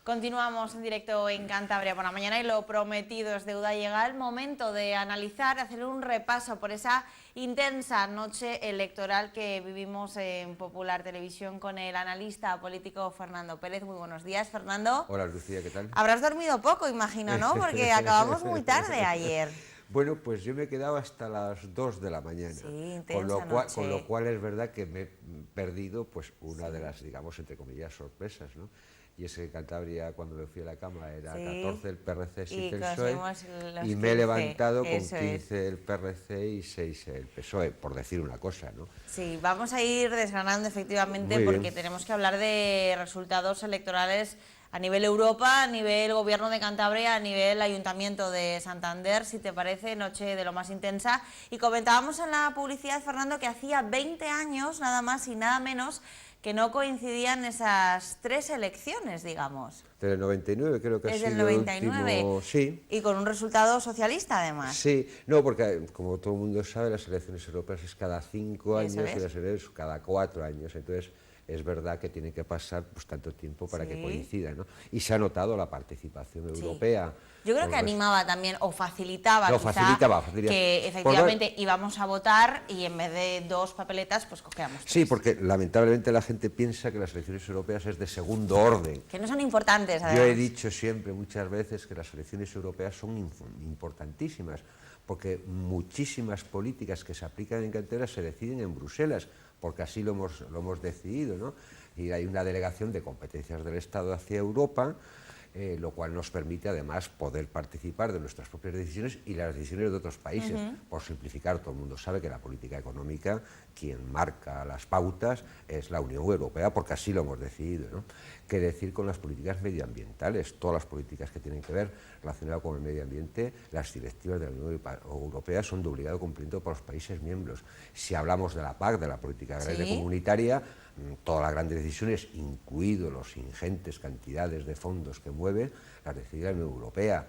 Continuamos en directo en Cantabria por la mañana y lo prometido es deuda. Llega el momento de analizar, hacer un repaso por esa intensa noche electoral que vivimos en Popular Televisión con el analista político Fernando Pérez. Muy buenos días, Fernando. Hola, Lucía, ¿qué tal? Habrás dormido poco, imagino, ¿no? Porque acabamos muy tarde ayer. Bueno, pues yo me he quedado hasta las 2 de la mañana, Sí, intensa noche. con lo cual es verdad que me he perdido pues una de las, digamos, entre comillas, sorpresas, ¿no? Y es que en Cantabria, cuando me fui a la cama, era 14 el PRC, 7 el PSOE, y me he levantado con 15 el PRC y 6 el PSOE, por decir una cosa, ¿no? Sí, vamos a ir desgranando efectivamente porque tenemos que hablar de resultados electorales a nivel Europa, a nivel Gobierno de Cantabria, a nivel Ayuntamiento de Santander, si te parece, noche de lo más intensa. Y comentábamos en la publicidad, Fernando, que hacía 20 años, nada más y nada menos, que no coincidían esas tres elecciones, digamos. Desde el 99 creo que ha sido el 99, el último, sí. Y con un resultado socialista, además. Sí, no, porque como todo el mundo sabe, las elecciones europeas es cada 5 años y las elecciones cada 4 años, entonces es verdad que tiene que pasar pues tanto tiempo para que coincida, ¿no? Y se ha notado la participación europea. Yo creo que animaba también, o facilitaba, facilitaba. Que efectivamente íbamos a votar y en vez de 2 papeletas, pues cogíamos 3. Sí, porque lamentablemente la gente piensa que las elecciones europeas es de segundo orden. Que no son importantes, además. Yo he dicho siempre, muchas veces, que las elecciones europeas son importantísimas, porque muchísimas políticas que se aplican en Cantabria se deciden en Bruselas, porque así lo hemos decidido, ¿no? Y hay una delegación de competencias del Estado hacia Europa, lo cual nos permite además poder participar de nuestras propias decisiones y las decisiones de otros países. Por simplificar, todo el mundo sabe que la política económica, quien marca las pautas es la Unión Europea, porque así lo hemos decidido, ¿no? ¿Qué decir con las políticas medioambientales? Todas las políticas que tienen que ver relacionadas con el medio ambiente, las directivas de la Unión Europea son de obligado cumplimiento por los países miembros. Si hablamos de la PAC, de la política agraria comunitaria, todas las grandes decisiones, incluidos los ingentes cantidades de fondos que mueve, las decide la Unión Europea.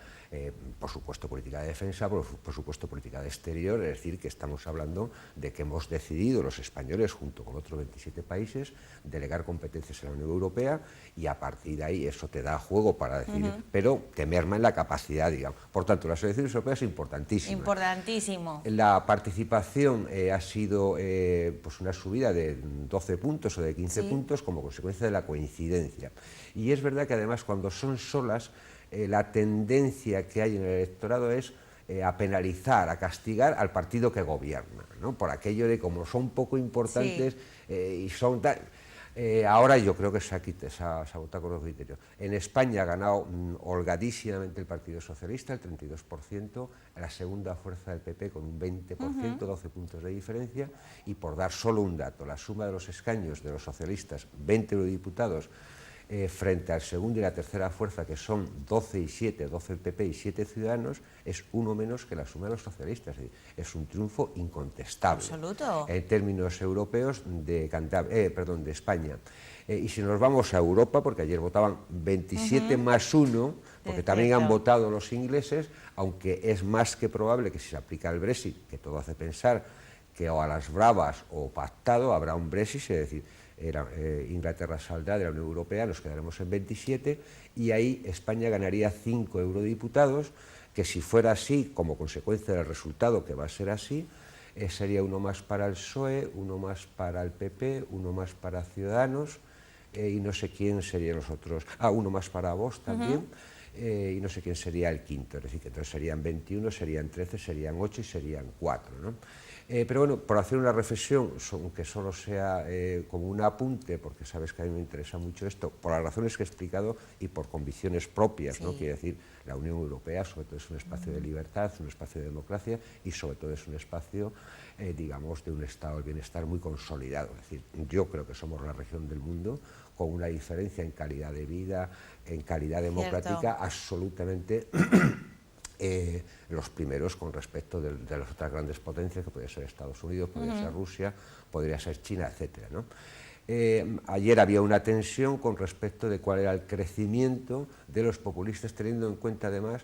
Por supuesto política de defensa, por supuesto política de exterior, es decir, que estamos hablando de que hemos decidido los españoles, junto con otros 27 países, delegar competencias en la Unión Europea y a partir de ahí eso te da juego para decidir, pero te merma en la capacidad, digamos. Por tanto, las elecciones europeas es importantísima. Importantísimo. La participación ha sido pues una subida de 12 puntos o de 15 puntos como consecuencia de la coincidencia. Y es verdad que además cuando son solas, la tendencia que hay en el electorado es a penalizar, a castigar al partido que gobierna, ¿no? Por aquello de como son poco importantes y son tal. Ahora yo creo que se ha votado con los criterios. En España ha ganado holgadísimamente el Partido Socialista, el 32%, la segunda fuerza del PP con un 20%, 12 puntos de diferencia, y por dar solo un dato, la suma de los escaños de los socialistas, 20 eurodiputados, frente al segundo y la tercera fuerza, que son 12 y 7, 12 el PP y 7 Ciudadanos, es uno menos que la suma de los socialistas. Es un triunfo incontestable. Absoluto. En términos europeos de España. Y si nos vamos a Europa, porque ayer votaban 27 más 1, porque también han votado los ingleses, aunque es más que probable que si se aplica el Brexit, que todo hace pensar que o a las bravas o pactado habrá un Brexit, es decir, Inglaterra saldrá de la Unión Europea, nos quedaremos en 27 y ahí España ganaría 5 eurodiputados, que si fuera así, como consecuencia del resultado que va a ser así, sería uno más para el PSOE, uno más para el PP, uno más para Ciudadanos y no sé quién serían los otros, uno más para Vox también. Y no sé quién sería el quinto, es decir, que entonces serían 21, serían 13, serían 8 y serían 4, ¿no? Pero bueno, por hacer una reflexión, aunque solo sea como un apunte, porque sabes que a mí me interesa mucho esto, por las razones que he explicado y por convicciones propias, ¿no? Quiere decir, la Unión Europea sobre todo es un espacio de libertad, un espacio de democracia y sobre todo es un espacio, digamos, de un estado del bienestar muy consolidado. Es decir, yo creo que somos la región del mundo con una diferencia en calidad de vida, en calidad democrática absolutamente los primeros con respecto de las otras grandes potencias, que podría ser Estados Unidos, podría ser Rusia, podría ser China, etcétera, ¿no? Ayer había una tensión con respecto de cuál era el crecimiento de los populistas, teniendo en cuenta además,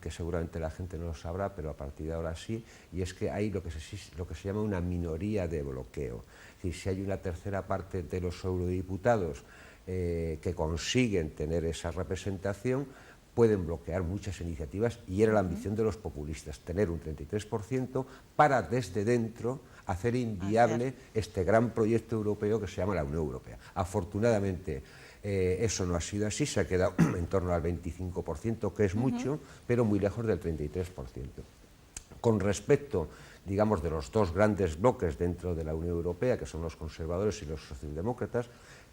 que seguramente la gente no lo sabrá, pero a partir de ahora sí, y es que hay lo que se llama una minoría de bloqueo. Es decir, si hay una tercera parte de los eurodiputados que consiguen tener esa representación, pueden bloquear muchas iniciativas, y era la ambición de los populistas, tener un 33% para desde dentro hacer inviable este gran proyecto europeo que se llama la Unión Europea. Afortunadamente eso no ha sido así, se ha quedado en torno al 25%, que es mucho, pero muy lejos del 33%. Con respecto, digamos, de los dos grandes bloques dentro de la Unión Europea, que son los conservadores y los socialdemócratas,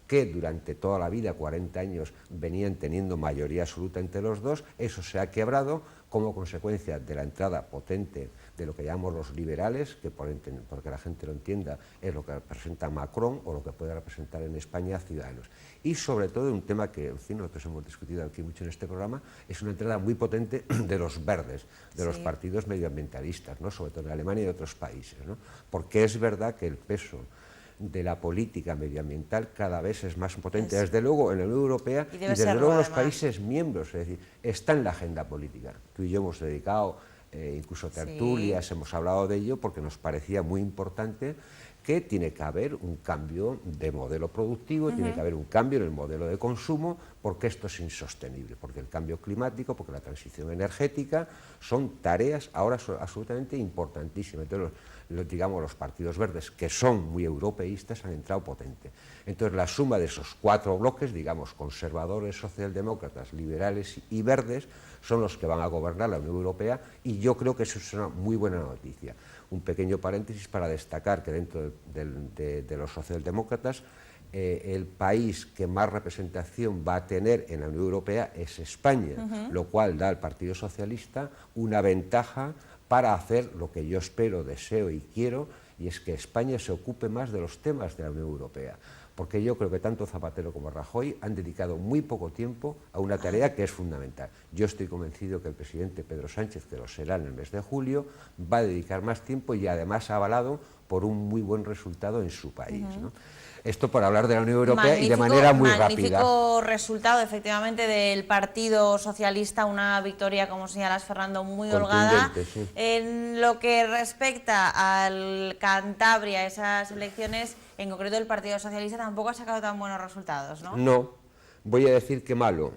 que durante toda la vida, 40 años, venían teniendo mayoría absoluta entre los dos, eso se ha quebrado como consecuencia de la entrada potente de lo que llamamos los liberales, que porque la gente lo entienda es lo que representa Macron o lo que puede representar en España Ciudadanos. Y sobre todo un tema que, en fin, nosotros hemos discutido aquí mucho en este programa, es una entrada muy potente de los verdes, de los partidos medioambientalistas, ¿no? Sobre todo en Alemania y otros países, ¿no? Porque es verdad que el peso de la política medioambiental cada vez es más potente, desde luego en la Unión Europea y desde luego en los países miembros, es decir, está en la agenda política. Tú y yo hemos dedicado incluso tertulias, hemos hablado de ello porque nos parecía muy importante que tiene que haber un cambio de modelo productivo, tiene que haber un cambio en el modelo de consumo, porque esto es insostenible, porque el cambio climático, porque la transición energética son tareas ahora absolutamente importantísimas. Entonces, digamos, los partidos verdes, que son muy europeístas, han entrado potente. Entonces, la suma de esos cuatro bloques, digamos, conservadores, socialdemócratas, liberales y verdes, son los que van a gobernar la Unión Europea, y yo creo que eso es una muy buena noticia. Un pequeño paréntesis para destacar que dentro de los socialdemócratas, el país que más representación va a tener en la Unión Europea es España, lo cual da al Partido Socialista una ventaja para hacer lo que yo espero, deseo y quiero, y es que España se ocupe más de los temas de la Unión Europea. Porque yo creo que tanto Zapatero como Rajoy han dedicado muy poco tiempo a una tarea que es fundamental. Yo estoy convencido que el presidente Pedro Sánchez, que lo será en el mes de julio, va a dedicar más tiempo y además avalado por un muy buen resultado en su país, ¿no? Esto por hablar de la Unión Europea y de manera muy rápida. Magnífico resultado, efectivamente, del Partido Socialista, una victoria, como señalas, Fernando, muy holgada. Sí. En lo que respecta al Cantabria, esas elecciones, en concreto el Partido Socialista tampoco ha sacado tan buenos resultados, ¿no? No, voy a decir que malo.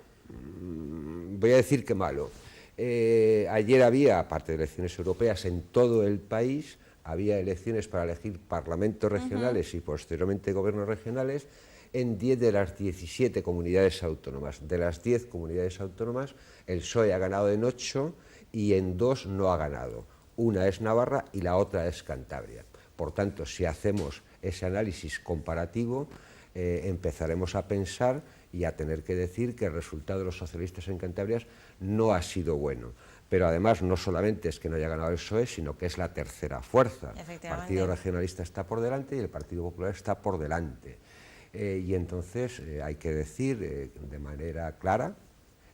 Ayer había, aparte de elecciones europeas, en todo el país había elecciones para elegir parlamentos regionales y posteriormente gobiernos regionales en 10 de las 17 comunidades autónomas. De las 10 comunidades autónomas, el PSOE ha ganado en 8 y en 2 no ha ganado. Una es Navarra y la otra es Cantabria. Por tanto, si hacemos ese análisis comparativo, empezaremos a pensar y a tener que decir que el resultado de los socialistas en Cantabria no ha sido bueno. Pero además no solamente es que no haya ganado el PSOE, sino que es la tercera fuerza. El Partido Regionalista está por delante y el Partido Popular está por delante. Y entonces hay que decir de manera clara,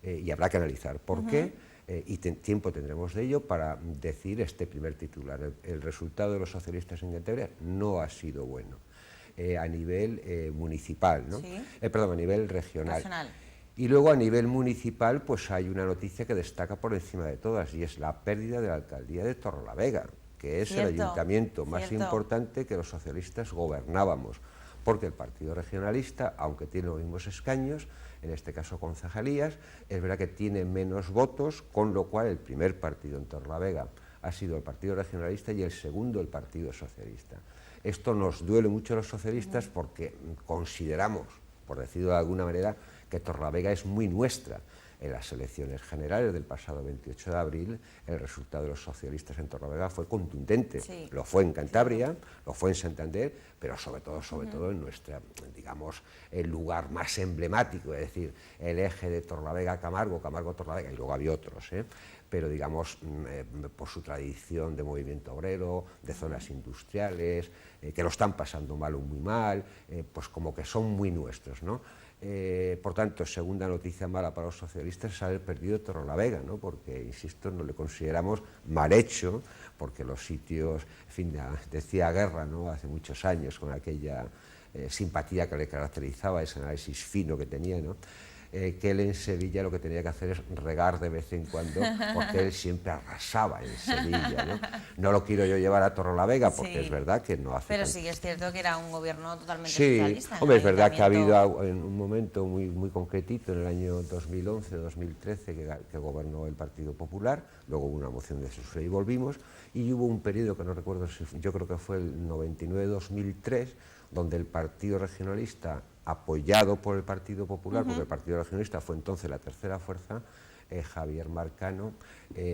y habrá que analizar por qué, y tiempo tendremos de ello para decir este primer titular. El resultado de los socialistas en Cantabria no ha sido bueno a nivel municipal, ¿no? Perdón, a nivel regional. Y luego a nivel municipal pues hay una noticia que destaca por encima de todas, y es la pérdida de la alcaldía de Torrelavega, que es el ayuntamiento más importante que los socialistas gobernábamos, porque el Partido Regionalista, aunque tiene los mismos escaños, en este caso concejalías, es verdad que tiene menos votos, con lo cual el primer partido en Torrelavega ha sido el Partido Regionalista y el segundo el Partido Socialista. Esto nos duele mucho a los socialistas porque consideramos, por decirlo de alguna manera, que Torrelavega es muy nuestra. En las elecciones generales del pasado 28 de abril, el resultado de los socialistas en Torrelavega fue contundente. Lo fue en Cantabria, lo fue en Santander, pero sobre todo en nuestra, digamos, el lugar más emblemático, es decir, el eje de Torrelavega-Camargo, Camargo-Torrelavega, y luego había otros, pero digamos, por su tradición de movimiento obrero, de zonas industriales, que lo están pasando mal o muy mal, pues como que son muy nuestros, ¿no? Por tanto, segunda noticia mala para los socialistas es haber perdido Torrelavega, ¿no? Porque, insisto, no le consideramos mal hecho, porque los sitios, en fin, decía Guerra, ¿no?, hace muchos años, con aquella simpatía que le caracterizaba, ese análisis fino que tenía, ¿no? que él en Sevilla lo que tenía que hacer es regar de vez en cuando, porque él siempre arrasaba en Sevilla, ¿no? No lo quiero yo llevar a Torrelavega, porque es verdad que no hace... Pero sí que es cierto que era un gobierno totalmente sí, socialista. Hombre, es verdad que ha habido en un momento muy concretito, en el año 2011-2013, que gobernó el Partido Popular, luego hubo una moción de censura y volvimos, y hubo un periodo que no recuerdo, yo creo que fue el 99-2003, donde el Partido Regionalista, apoyado por el Partido Popular, porque el Partido Regionalista fue entonces la tercera fuerza, Javier Marcano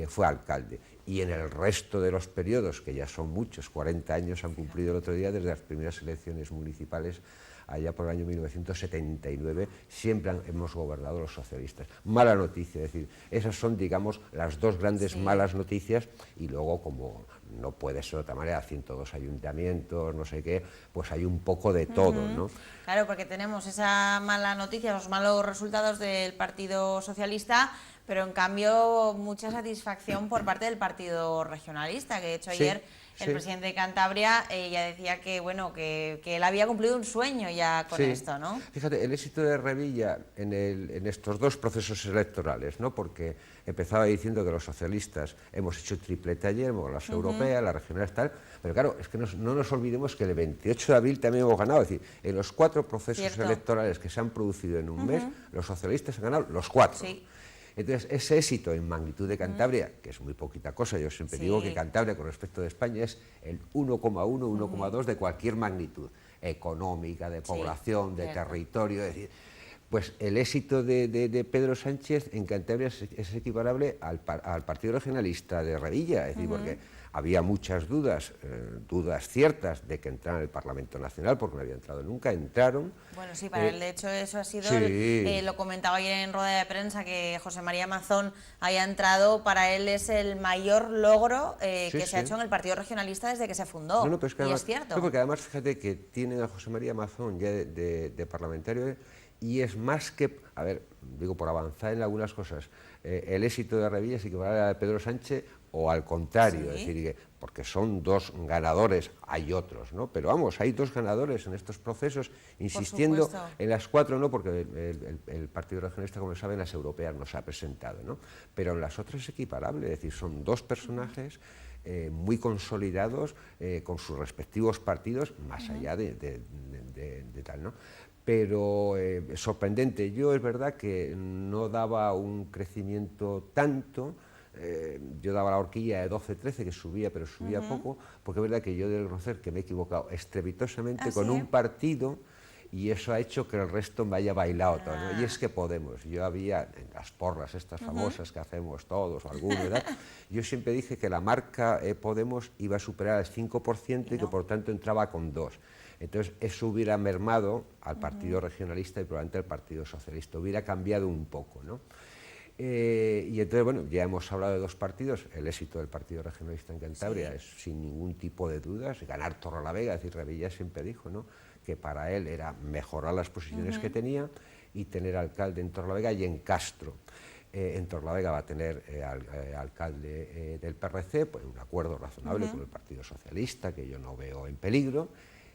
fue alcalde. Y en el resto de los periodos, que ya son muchos, 40 años han cumplido el otro día, desde las primeras elecciones municipales, allá por el año 1979, siempre hemos gobernado los socialistas. Mala noticia, es decir, esas son, digamos, las dos grandes malas noticias, y luego, como no puede ser de otra manera, 102 ayuntamientos, no sé qué, pues hay un poco de todo, ¿no? Claro, porque tenemos esa mala noticia, los malos resultados del Partido Socialista, pero en cambio mucha satisfacción por parte del Partido Regionalista, que de hecho ayer el presidente de Cantabria ya decía que, bueno, que él había cumplido un sueño ya con esto, ¿no? Fíjate, el éxito de Revilla en estos dos procesos electorales, ¿no? Porque empezaba diciendo que los socialistas hemos hecho triplete ayer, las europeas, las regionales, tal, pero claro, es que no nos olvidemos que el 28 de abril también hemos ganado, es decir, en los 4 procesos electorales que se han producido en un mes, los socialistas han ganado los 4. Sí. Entonces, ese éxito en magnitud de Cantabria, que es muy poquita cosa, yo siempre digo que Cantabria con respecto de España es el 1,1, 1,2 de cualquier magnitud, económica, de población, de territorio, es decir, pues el éxito de Pedro Sánchez en Cantabria es equiparable al Partido Regionalista de Revilla, es decir, porque había muchas dudas ciertas de que entraran en el Parlamento Nacional, porque no había entrado nunca, entraron. Bueno, sí, para él de hecho eso ha sido, lo comentaba ayer en rueda de prensa, que José María Mazón haya entrado, para él es el mayor logro que se ha hecho en el Partido Regionalista desde que se fundó, pero es que además, es cierto. No, porque además fíjate que tienen a José María Mazón ya de parlamentario, y es más que, a ver, digo, por avanzar en algunas cosas, el éxito de Revilla es equivalente al de Pedro Sánchez, o al contrario, es decir, porque son dos ganadores, hay otros, ¿no? Pero vamos, hay dos ganadores en estos procesos, insistiendo en las 4, no, porque el Partido Regionalista, como saben, las europeas no se ha presentado, ¿no? Pero en las otras es equiparable, es decir, son dos personajes muy consolidados con sus respectivos partidos, más allá de tal, ¿no? Pero sorprendente. Yo es verdad que no daba un crecimiento tanto, yo daba la horquilla de 12-13, que subía, pero subía poco, porque es verdad que yo debo reconocer que me he equivocado estrepitosamente con un partido, y eso ha hecho que el resto me haya bailado todo, ¿no? Y es que Podemos, yo había, en las porras estas famosas que hacemos todos, o algunos, ¿verdad? Yo siempre dije que la marca Podemos iba a superar el 5% y que por tanto entraba con 2. Entonces eso hubiera mermado al Partido Regionalista y probablemente al Partido Socialista, hubiera cambiado un poco, ¿no? Y entonces, bueno, ya hemos hablado de dos partidos. El éxito del Partido Regionalista en Cantabria es sin ningún tipo de dudas, ganar Torrelavega, es decir, Revilla siempre dijo, ¿no?, que para él era mejorar las posiciones que tenía y tener alcalde en Torrelavega y en Castro. En Torrelavega va a tener alcalde del PRC, pues un acuerdo razonable con el Partido Socialista, que yo no veo en peligro.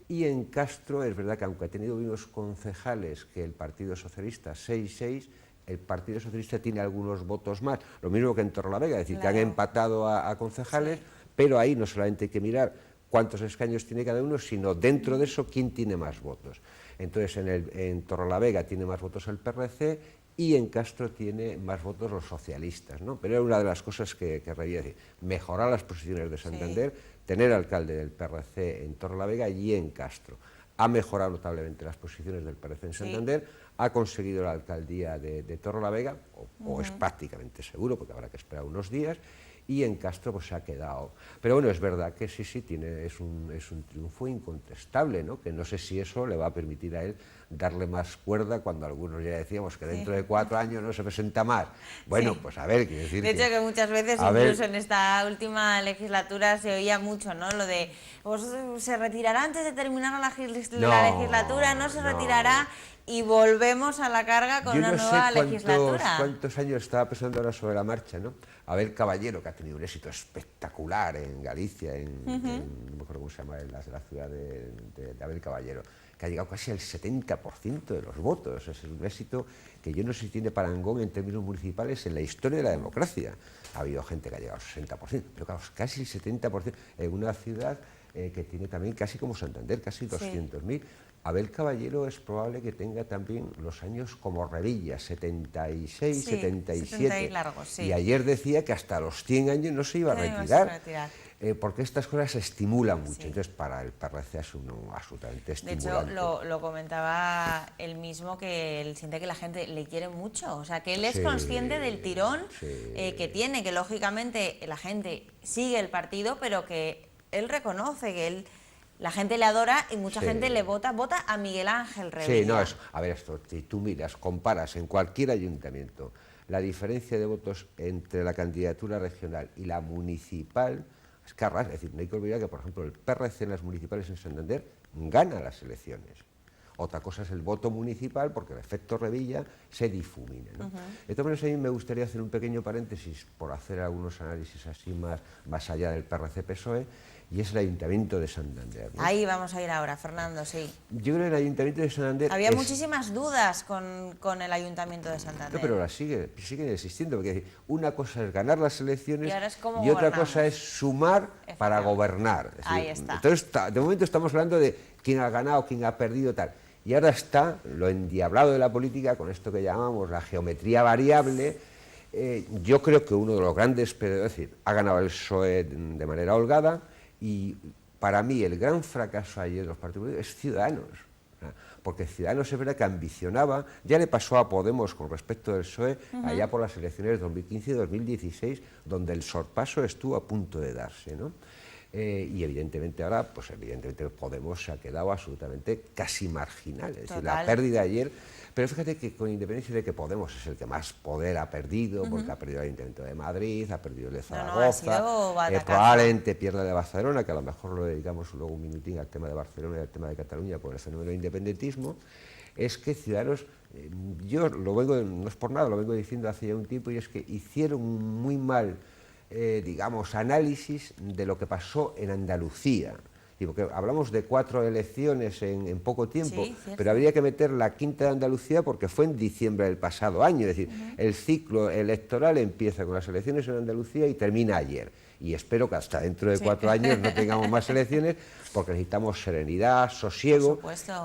Y en Castro es verdad que aunque ha tenido unos concejales que el Partido Socialista 6-6, el Partido Socialista tiene algunos votos más, lo mismo que en Torrelavega, es decir, que han empatado a concejales, pero ahí no solamente hay que mirar cuántos escaños tiene cada uno, sino dentro de eso quién tiene más votos. Entonces en Torrelavega tiene más votos el PRC y en Castro tiene más votos los socialistas, ¿no? Pero era una de las cosas que querría decir, mejorar las posiciones de Santander, tener alcalde del PRC en Torrelavega y en Castro. Ha mejorado notablemente las posiciones del PRC en Santander, ha conseguido la alcaldía de Torrelavega, o es prácticamente seguro, porque habrá que esperar unos días, y en Castro pues se ha quedado. Pero bueno, es verdad que sí, es un triunfo incontestable, ¿no? Que no sé si eso le va a permitir a él darle más cuerda cuando algunos ya decíamos que dentro de 4 años no se presenta más. Bueno, pues a ver, quiero decir de hecho que muchas veces, incluso en esta última legislatura, se oía mucho, ¿no?, lo de se retirará antes de terminar la legislatura, no se retirará, y volvemos a la carga con una nueva legislatura. ¿Cuántos años estaba pensando ahora sobre la marcha, ¿no? Abel Caballero, que tenido un éxito espectacular en Galicia, no me acuerdo cómo se llama, en la ciudad de Abel Caballero, que ha llegado casi al 70% de los votos. Es un éxito que yo no sé si tiene parangón en términos municipales en la historia de la democracia. Ha habido gente que ha llegado al 60%, pero claro, casi el 70% en una ciudad que tiene también casi como Santander, casi 200.000. Abel Caballero es probable que tenga también los años como Revilla, 76, 77. 70 y largos, sí. Y ayer decía que hasta los 100 años no se iba a retirar. Porque estas cosas se estimulan mucho. Sí. Entonces, para el PRC es absolutamente estimulante. De hecho, lo comentaba él mismo, que él siente que la gente le quiere mucho. O sea, que él es consciente del tirón que tiene, que lógicamente la gente sigue el partido, pero que él reconoce que la gente le adora y mucha gente le vota a Miguel Ángel Revilla. Sí, no, a ver, esto, si tú miras, comparas en cualquier ayuntamiento la diferencia de votos entre la candidatura regional y la municipal, es que es decir, no hay que olvidar que, por ejemplo, el PRC en las municipales en Santander gana las elecciones. Otra cosa es el voto municipal, porque el efecto Revilla se difumina, ¿no? De todas maneras, a mí me gustaría hacer un pequeño paréntesis por hacer algunos análisis así más allá del PRC-PSOE, y es el Ayuntamiento de Santander, ¿no? Ahí vamos a ir ahora, Fernando, sí. Yo creo que el Ayuntamiento de Santander... Había muchísimas dudas con el Ayuntamiento de Santander. No, pero las siguen existiendo, porque una cosa es ganar las elecciones y otra cosa es sumar para gobernar. Es decir, ahí está. Entonces, de momento estamos hablando de quién ha ganado, quién ha perdido, tal. Y ahora está lo endiablado de la política con esto que llamamos la geometría variable. Yo creo que uno de los grandes perdedores, es decir, ha ganado el PSOE de manera holgada, y para mí el gran fracaso ayer de los partidos políticos es Ciudadanos, porque Ciudadanos es verdad que ambicionaba, ya le pasó a Podemos con respecto del PSOE, allá por las elecciones de 2015 y 2016, donde el sorpaso estuvo a punto de darse, ¿no? Y evidentemente ahora, pues evidentemente Podemos se ha quedado absolutamente casi marginal, es decir, la pérdida ayer, pero fíjate que con independencia de que Podemos es el que más poder ha perdido, porque ha perdido el Ayuntamiento de Madrid, ha perdido el de Zaragoza, probablemente pierda el de Barcelona, que a lo mejor lo dedicamos luego un minutín al tema de Barcelona y al tema de Cataluña por el fenómeno del independentismo, es que Ciudadanos, yo lo vengo, no es por nada, lo vengo diciendo hace ya un tiempo, y es que hicieron muy mal digamos, análisis de lo que pasó en Andalucía. Porque hablamos de 4 elecciones en poco tiempo, pero habría que meter la quinta de Andalucía porque fue en diciembre del pasado año. Es decir, el ciclo electoral empieza con las elecciones en Andalucía y termina ayer. Y espero que hasta dentro de 4 años no tengamos más elecciones, porque necesitamos serenidad, sosiego.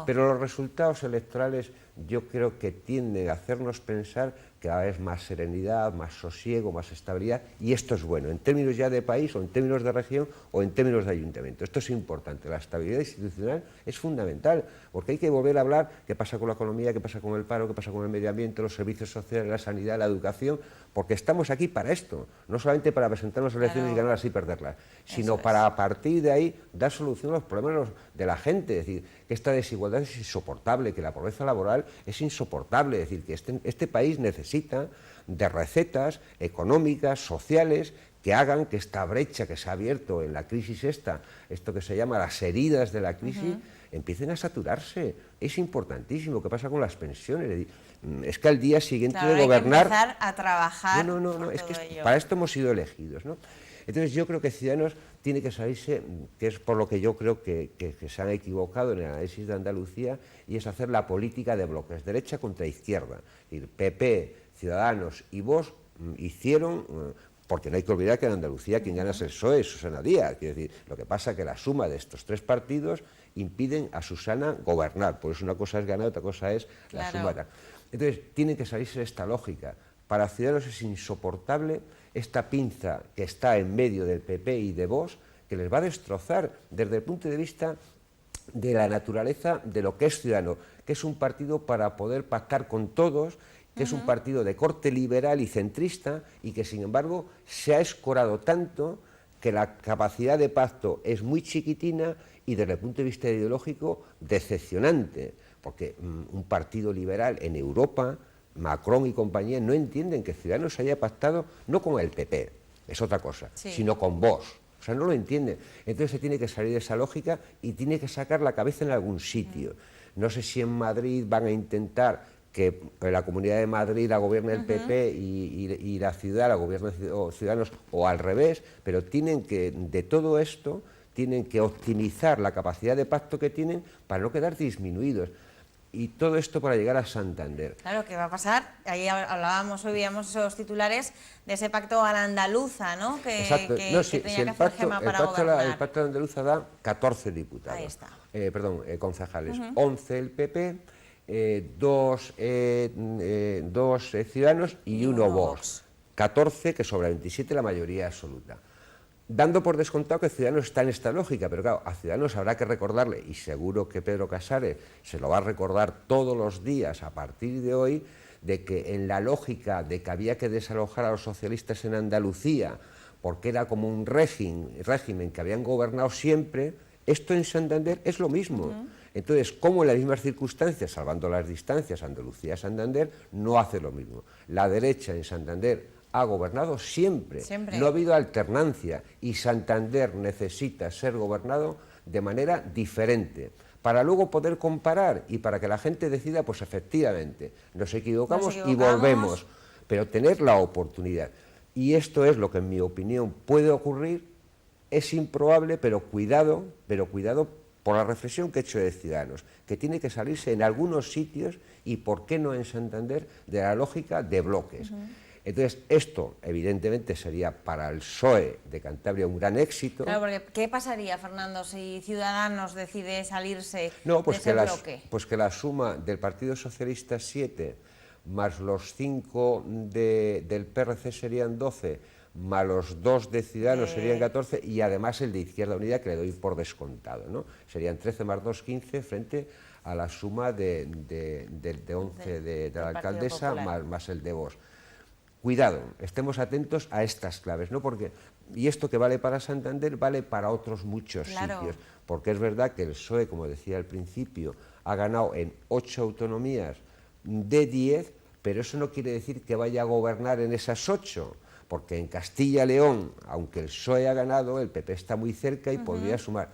Pero los resultados electorales yo creo que tienden a hacernos pensar que cada vez más serenidad, más sosiego, más estabilidad, y esto es bueno, en términos ya de país, o en términos de región, o en términos de ayuntamiento. Esto es importante, la estabilidad institucional es fundamental, porque hay que volver a hablar qué pasa con la economía, qué pasa con el paro, qué pasa con el medio ambiente, los servicios sociales, la sanidad, la educación, porque estamos aquí para esto, no solamente para presentarnos a elecciones y ganarlas y perderlas, sino para a partir de ahí dar solución a los problemas de la gente, es decir, que esta desigualdad es insoportable, que la pobreza laboral es insoportable, es decir, que este país necesita de recetas económicas, sociales, que hagan que esta brecha que se ha abierto en la crisis esto que se llama las heridas de la crisis, empiecen a saturarse. Es importantísimo. ¿Qué pasa con las pensiones? Es que al día siguiente de gobernar... Hay que empezar a trabajar. No, es que para esto hemos sido elegidos, ¿no? Entonces yo creo que Ciudadanos tiene que salirse, que es por lo que yo creo que se han equivocado en el análisis de Andalucía, y es hacer la política de bloques, derecha contra izquierda. Es decir, PP, Ciudadanos y Vox hicieron, porque no hay que olvidar que en Andalucía quien gana es el PSOE, Susana Díaz. Quiero decir, lo que pasa es que la suma de estos 3 partidos impiden a Susana gobernar, por eso una cosa es ganar, otra cosa es la suma. Entonces, tiene que salirse de esta lógica. Para Ciudadanos es insoportable esta pinza que está en medio del PP y de Vox, que les va a destrozar desde el punto de vista de la naturaleza de lo que es Ciudadanos, que es un partido para poder pactar con todos, que es un partido de corte liberal y centrista, y que sin embargo se ha escorado tanto que la capacidad de pacto es muy chiquitina y desde el punto de vista ideológico decepcionante, porque un partido liberal en Europa, Macron y compañía, no entienden que Ciudadanos haya pactado no con el PP, es otra cosa, sino con Vox. O sea, no lo entienden. Entonces se tiene que salir de esa lógica y tiene que sacar la cabeza en algún sitio. No sé si en Madrid van a intentar que la Comunidad de Madrid la gobierna el PP y la ciudad la gobierna Ciudadanos, o al revés, pero tienen que, de todo esto, tienen que optimizar la capacidad de pacto que tienen para no quedar disminuidos. Y todo esto para llegar a Santander. Claro, ¿qué va a pasar? Ahí hablábamos, hoy veíamos esos titulares de ese pacto a la andaluza, ¿no? Que, Exacto. que, No, que sí, tenía si que el hacer pacto, Gema para gobernar. el pacto de Andaluza da 14 diputados. Ahí está. Concejales. 11 el PP, 2 Ciudadanos y 1 Vox. 14, que sobre 27 la mayoría absoluta. Dando por descontado que Ciudadanos está en esta lógica, pero claro, a Ciudadanos habrá que recordarle, y seguro que Pedro Casares se lo va a recordar todos los días a partir de hoy, de que en la lógica de que había que desalojar a los socialistas en Andalucía, porque era como un régimen que habían gobernado siempre, esto en Santander es lo mismo. Entonces, como en las mismas circunstancias, salvando las distancias, Andalucía-Santander, no hace lo mismo. La derecha en Santander ha gobernado siempre, no ha habido alternancia, y Santander necesita ser gobernado de manera diferente, para luego poder comparar y para que la gente decida, pues efectivamente, nos equivocamos y volvemos, pero tener la oportunidad. Y esto es lo que en mi opinión puede ocurrir, es improbable, pero cuidado por la reflexión que he hecho de Ciudadanos, que tiene que salirse en algunos sitios, y por qué no en Santander, de la lógica de bloques. Entonces, esto evidentemente sería para el PSOE de Cantabria un gran éxito. Claro, porque ¿qué pasaría, Fernando, si Ciudadanos decide salirse de ese bloque? Pues que la suma del Partido Socialista 7, más los 5 del PRC serían 12, más los 2 de Ciudadanos serían 14, y además el de Izquierda Unida, que le doy por descontado, ¿no? Serían 13 más 2, 15, frente a la suma de 11 de la alcaldesa más el de Vox. Cuidado, estemos atentos a estas claves, ¿no? Y esto que vale para Santander vale para otros muchos sitios, porque es verdad que el PSOE, como decía al principio, ha ganado en 8 autonomías de 10, pero eso no quiere decir que vaya a gobernar en esas 8, porque en Castilla y León, aunque el PSOE ha ganado, el PP está muy cerca y podría sumar.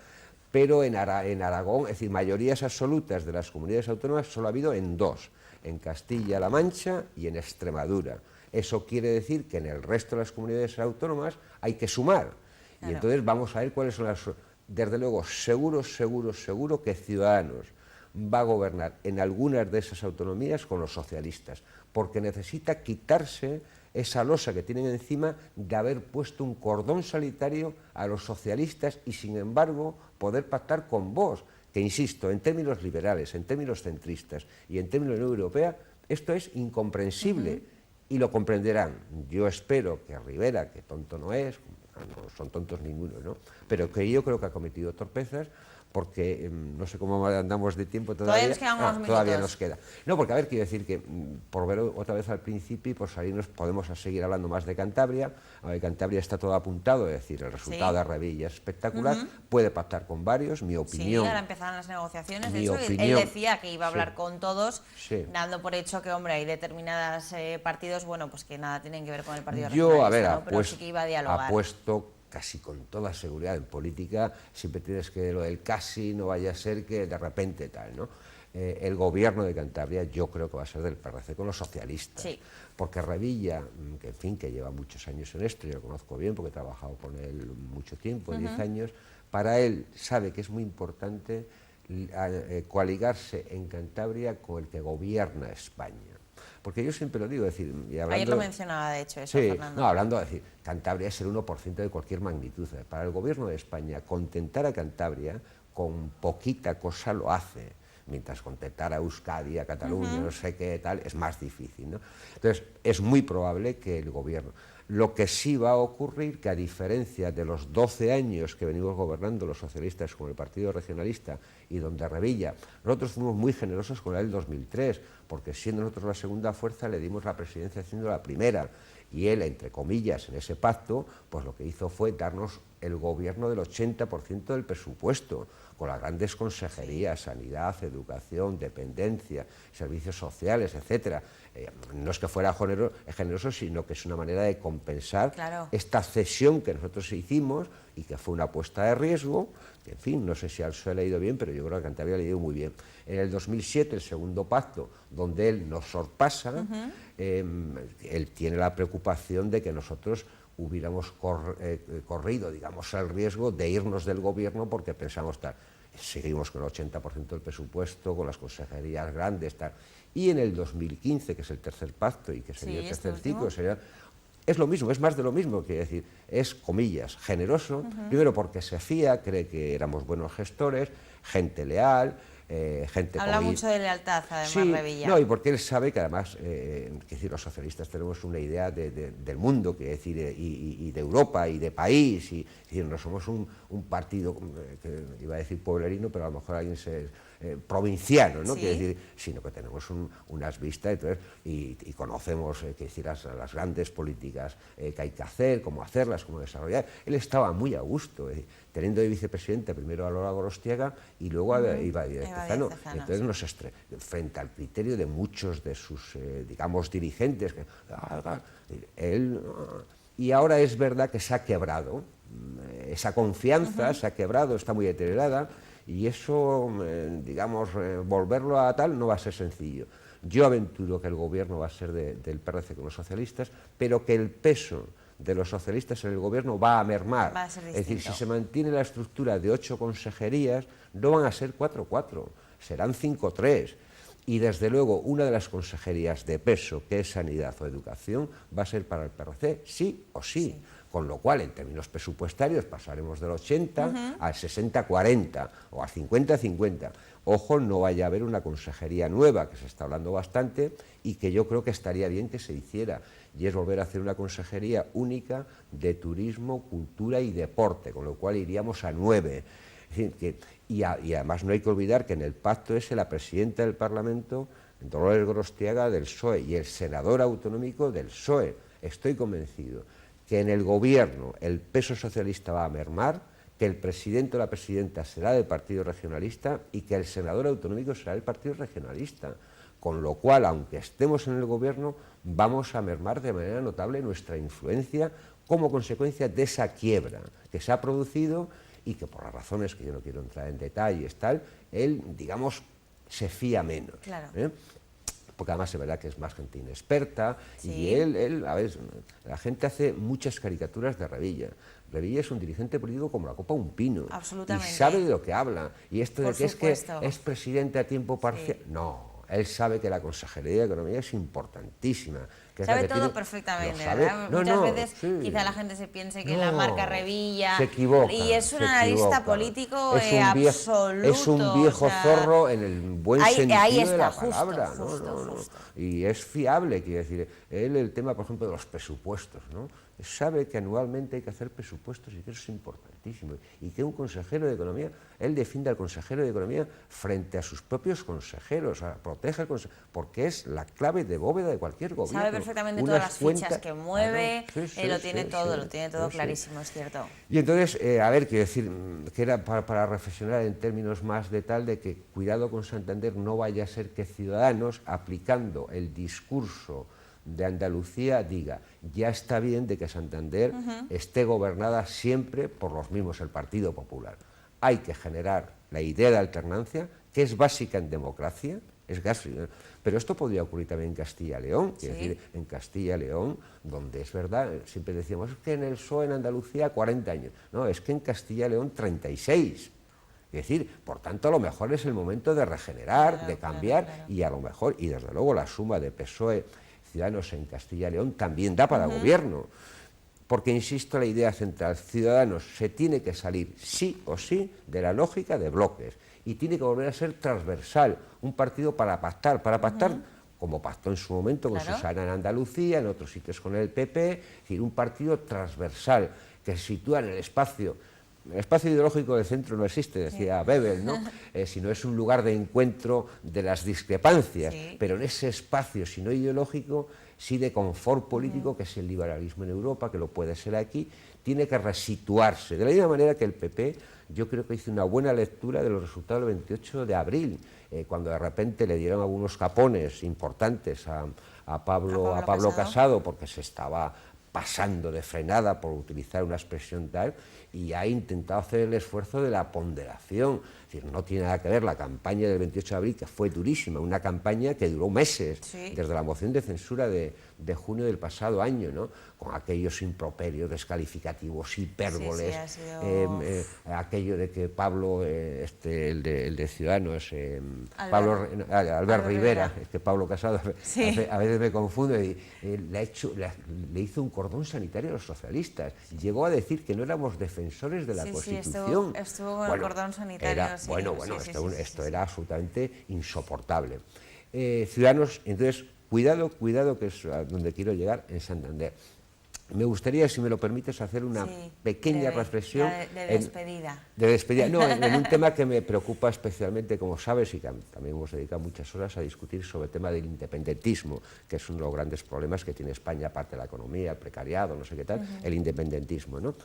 Pero en Aragón, es decir, mayorías absolutas de las comunidades autónomas solo ha habido en 2, en Castilla-La Mancha y en Extremadura. Eso quiere decir que en el resto de las comunidades autónomas hay que sumar. Claro. Y entonces vamos a ver cuáles son las... Desde luego, seguro que Ciudadanos va a gobernar en algunas de esas autonomías con los socialistas, porque necesita quitarse esa losa que tienen encima de haber puesto un cordón sanitario a los socialistas y, sin embargo, poder pactar con Vox, que, insisto, en términos liberales, en términos centristas y en términos de la Unión Europea, esto es incomprensible. Y lo comprenderán. Yo espero que Rivera, que tonto no es, no son tontos ninguno, ¿no? Pero que yo creo que ha cometido torpezas, porque no sé cómo andamos de tiempo todavía. Todavía nos queda. No, porque a ver, quiero decir que, por ver otra vez al principio y por salirnos, podemos seguir hablando más de Cantabria. Cantabria está todo apuntado, es decir, el resultado de Revilla es espectacular, puede pactar con varios, mi opinión. Sí, ahora empezaron las negociaciones, de hecho, él decía que iba a hablar con todos, dando por hecho que, hombre, hay determinados partidos, bueno, pues que nada tienen que ver con el partido regionalista, a ver, ¿no? Pero sí que iba a dialogar. Apuesto casi con toda seguridad, en política siempre tienes que lo del casi, no vaya a ser que de repente tal, ¿no? El gobierno de Cantabria yo creo que va a ser del PRC con los socialistas, porque Revilla, que en fin, que lleva muchos años en esto, yo lo conozco bien porque he trabajado con él mucho tiempo, 10 años, para él sabe que es muy importante coaligarse en Cantabria con el que gobierna España. Porque yo siempre lo digo, es decir... Y hablando, ayer lo mencionaba, de hecho, eso, Fernando. No, hablando, es decir, Cantabria es el 1% de cualquier magnitud. Para el gobierno de España, contentar a Cantabria con poquita cosa lo hace, mientras contentar a Euskadi, a Cataluña, no sé qué tal, es más difícil, ¿no? Entonces, es muy probable que el gobierno... Lo que sí va a ocurrir, que a diferencia de los 12 años que venimos gobernando los socialistas con el Partido Regionalista y donde Revilla, nosotros fuimos muy generosos con él en 2003, porque siendo nosotros la segunda fuerza le dimos la presidencia siendo la primera, y él, entre comillas, en ese pacto, pues lo que hizo fue darnos el gobierno del 80% del presupuesto, con las grandes consejerías, sanidad, educación, dependencia, servicios sociales, etcétera. No es que fuera generoso, sino que es una manera de compensar Claro. esta cesión que nosotros hicimos y que fue una apuesta de riesgo, que en fin, no sé si al PSOE le ha ido bien, pero yo creo que a Cantabria le ha ido muy bien. En el 2007, el segundo pacto, donde él nos sorpasa, él tiene la preocupación de que nosotros hubiéramos corrido, digamos, el riesgo de irnos del gobierno porque pensamos tal. Seguimos con el 80% del presupuesto, con las consejerías grandes, tal. Y en el 2015, que es el tercer pacto y que sería el tercer ciclo, es lo mismo, es más de lo mismo, quiere decir, es, comillas, generoso, primero porque se fía, cree que éramos buenos gestores, gente leal, gente... Habla mucho de lealtad, además, sí, Revilla. no, y porque él sabe que además, decir, los socialistas tenemos una idea del mundo, decir, y de Europa y de país, y decir, no somos un partido, que iba a decir pueblerino, pero a lo mejor alguien provinciano, ¿no? Sí. Decir, sino que tenemos unas vistas entonces, y conocemos decir, las grandes políticas que hay que hacer, cómo hacerlas, cómo desarrollar. Él estaba muy a gusto, teniendo de vicepresidente primero a Lola Gorostiaga y luego a Iba Diez-Tejano. Entonces, frente al criterio de muchos de sus, digamos, dirigentes, y ahora es verdad que se ha quebrado, esa confianza se ha quebrado, está muy deteriorada, y eso, digamos, volverlo a tal no va a ser sencillo. Yo aventuro que el gobierno va a ser del PRC con los socialistas, pero que el peso de los socialistas en el gobierno va a mermar. Va a ser distinto. Es decir, si se mantiene la estructura de 8 consejerías, no van a ser 4-4, serán 5-3. Y desde luego una de las consejerías de peso, que es Sanidad o Educación, va a ser para el PRC, sí o sí. Con lo cual, en términos presupuestarios, pasaremos del 80 al 60-40 o al 50-50. Ojo, no vaya a haber una consejería nueva, que se está hablando bastante, y que yo creo que estaría bien que se hiciera, y es volver a hacer una consejería única de turismo, cultura y deporte, con lo cual iríamos a 9. Es decir, y además no hay que olvidar que en el pacto ese la presidenta del Parlamento, Dolores Gorostiaga, del PSOE, y el senador autonómico del PSOE. Estoy convencido que en el gobierno el peso socialista va a mermar, que el presidente o la presidenta será del Partido Regionalista y que el senador autonómico será del Partido Regionalista. Con lo cual, aunque estemos en el gobierno, vamos a mermar de manera notable nuestra influencia como consecuencia de esa quiebra que se ha producido y que por las razones que yo no quiero entrar en detalles, tal, él, digamos, se fía menos. Claro. Porque además es verdad que es más gente inexperta, sí. Y él, a ver, la gente hace muchas caricaturas de Revilla. Revilla es un dirigente político como la copa de un pino. Absolutamente. Y sabe de lo que habla. Y esto Por de que supuesto. es que es presidente a tiempo parcial, sí. No, él sabe que la Consejería de Economía es importantísima. Que sabe es la que todo tiene, perfectamente, sabe. ¿verdad? Muchas veces quizá la gente se piense que la marca Revilla... Se equivoca. Y es un analista político absoluto. Es un viejo zorro en el buen sentido ahí está, de la justo, palabra. justo. Y es fiable, quiere decir, él el tema, por ejemplo, de los presupuestos, ¿no? Sabe que anualmente hay que hacer presupuestos y que eso es importantísimo. Y que un consejero de Economía, él defiende al consejero de Economía frente a sus propios consejeros, protege al consejero, porque es la clave de bóveda de cualquier gobierno. Sabe perfectamente todas las fichas que mueve, lo tiene todo clarísimo, es cierto. Y entonces, a ver, quiero decir, que era para reflexionar en términos más de tal, de que cuidado con Santander, no vaya a ser que Ciudadanos, aplicando el discurso de Andalucía, diga, ya está bien de que Santander esté gobernada siempre por los mismos, el Partido Popular. Hay que generar la idea de alternancia, que es básica en democracia, es básica, pero esto podría ocurrir también en Castilla y León, es decir, en Castilla y León, donde es verdad, siempre decíamos, es que en el PSOE en Andalucía 40 años, no, es que en Castilla y León 36. Es decir, por tanto, a lo mejor es el momento de regenerar, de cambiar, y a lo mejor, y desde luego la suma de PSOE Ciudadanos en Castilla y León también da para gobierno, porque, insisto, la idea central, Ciudadanos se tiene que salir sí o sí de la lógica de bloques y tiene que volver a ser transversal, un partido para pactar, como pactó en su momento con Susana en Andalucía, en otros sitios con el PP, es decir, un partido transversal que se sitúa en el espacio. El espacio ideológico del centro no existe, decía Bebel, ¿no? Sino es un lugar de encuentro de las discrepancias, pero en ese espacio, si no ideológico, sí de confort político, que es el liberalismo en Europa, que lo puede ser aquí, tiene que resituarse. De la misma manera que el PP, yo creo que hizo una buena lectura de los resultados del 28 de abril, cuando de repente le dieron algunos capones importantes a Pablo Casado, porque se estaba pasando de frenada, por utilizar una expresión tal, y ha intentado hacer el esfuerzo de la ponderación. Es decir, no tiene nada que ver la campaña del 28 de abril, que fue durísima, una campaña que duró meses, sí, desde la moción de censura de junio del pasado año, ¿no? Con aquellos improperios, descalificativos, hipérboles, sí, sido... aquello de que Pablo, el de Ciudadanos, Albert Rivera, es que Pablo Casado, sí, a veces me confundo, y, le hizo un cordón sanitario a los socialistas, llegó a decir que no éramos defensores de la Constitución. Sí, estuvo con el cordón sanitario. Esto era absolutamente insoportable. Ciudadanos, entonces, cuidado, que es a donde quiero llegar, en Santander. Me gustaría, si me lo permites, hacer una pequeña reflexión de despedida. De despedida, no, en un tema que me preocupa especialmente, como sabes, y que también hemos dedicado muchas horas a discutir sobre el tema del independentismo, que es uno de los grandes problemas que tiene España, aparte de la economía, el precariado, no sé qué tal, el independentismo, ¿no?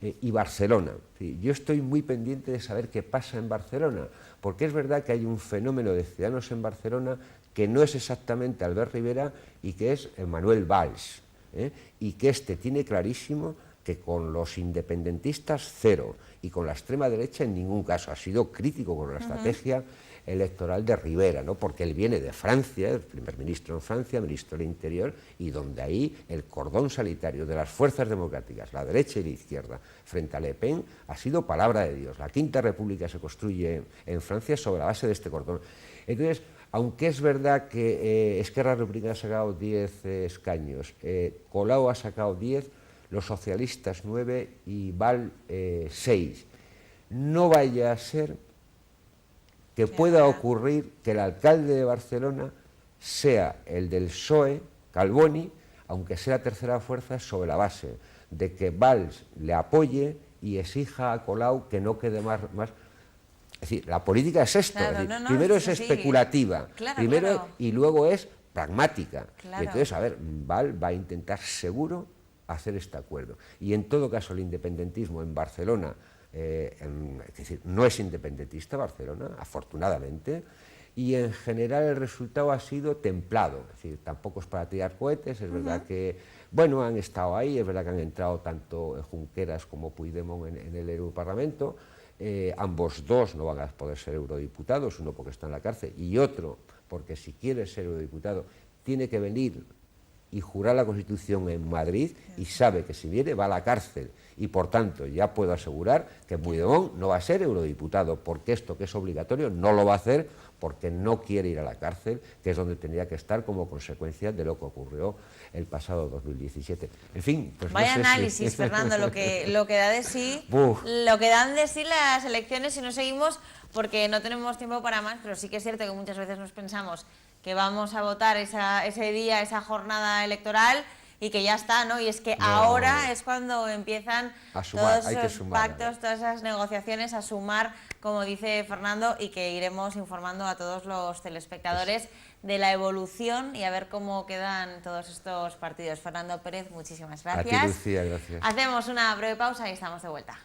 Y Barcelona. ¿Sí? Yo estoy muy pendiente de saber qué pasa en Barcelona, porque es verdad que hay un fenómeno de ciudadanos en Barcelona que no es exactamente Albert Rivera y que es Manuel Valls. Y que tiene clarísimo que con los independentistas cero y con la extrema derecha en ningún caso. Ha sido crítico con la estrategia electoral de Rivera, ¿no? Porque él viene de Francia, el primer ministro en Francia, ministro del Interior, y donde ahí el cordón sanitario de las fuerzas democráticas, la derecha y la izquierda, frente a Le Pen, ha sido palabra de Dios. La Quinta República se construye en Francia sobre la base de este cordón. Entonces, aunque es verdad que Esquerra Republicana ha sacado 10 escaños, Colau ha sacado 10, los socialistas 9 y Val 6. No vaya a ser que pueda ocurrir que el alcalde de Barcelona sea el del PSOE, Calboni, aunque sea tercera fuerza, sobre la base de que Valls le apoye y exija a Colau que no quede más. Es decir, la política es esto. Claro, es decir, primero es especulativa, y luego es pragmática. Claro. Y entonces, a ver, Valls va a intentar seguro hacer este acuerdo. Y en todo caso, el independentismo en Barcelona, es decir, no es independentista Barcelona, afortunadamente, y en general el resultado ha sido templado. Es decir, tampoco es para tirar cohetes, es verdad que, bueno, han estado ahí, es verdad que han entrado tanto Junqueras como Puigdemont en el Europarlamento. Ambos dos no van a poder ser eurodiputados, uno porque está en la cárcel y otro porque si quiere ser eurodiputado tiene que venir y jurar la Constitución en Madrid y sabe que si viene va a la cárcel y por tanto ya puedo asegurar que Puigdemont no va a ser eurodiputado porque esto que es obligatorio no lo va a hacer porque no quiere ir a la cárcel, que es donde tendría que estar como consecuencia de lo que ocurrió el pasado 2017. En fin, pues vaya no sé análisis, Fernando, lo que da de sí, Uf. lo que dan de sí las elecciones si no seguimos, porque no tenemos tiempo para más, pero sí que es cierto que muchas veces nos pensamos que vamos a votar ese día, esa jornada electoral, y que ya está, ¿no? Y es que ahora es cuando empiezan todos esos pactos, todas esas negociaciones a sumar, como dice Fernando, y que iremos informando a todos los telespectadores de la evolución y a ver cómo quedan todos estos partidos. Fernando Pérez, muchísimas gracias. A ti, Lucía, gracias. Hacemos una breve pausa y estamos de vuelta.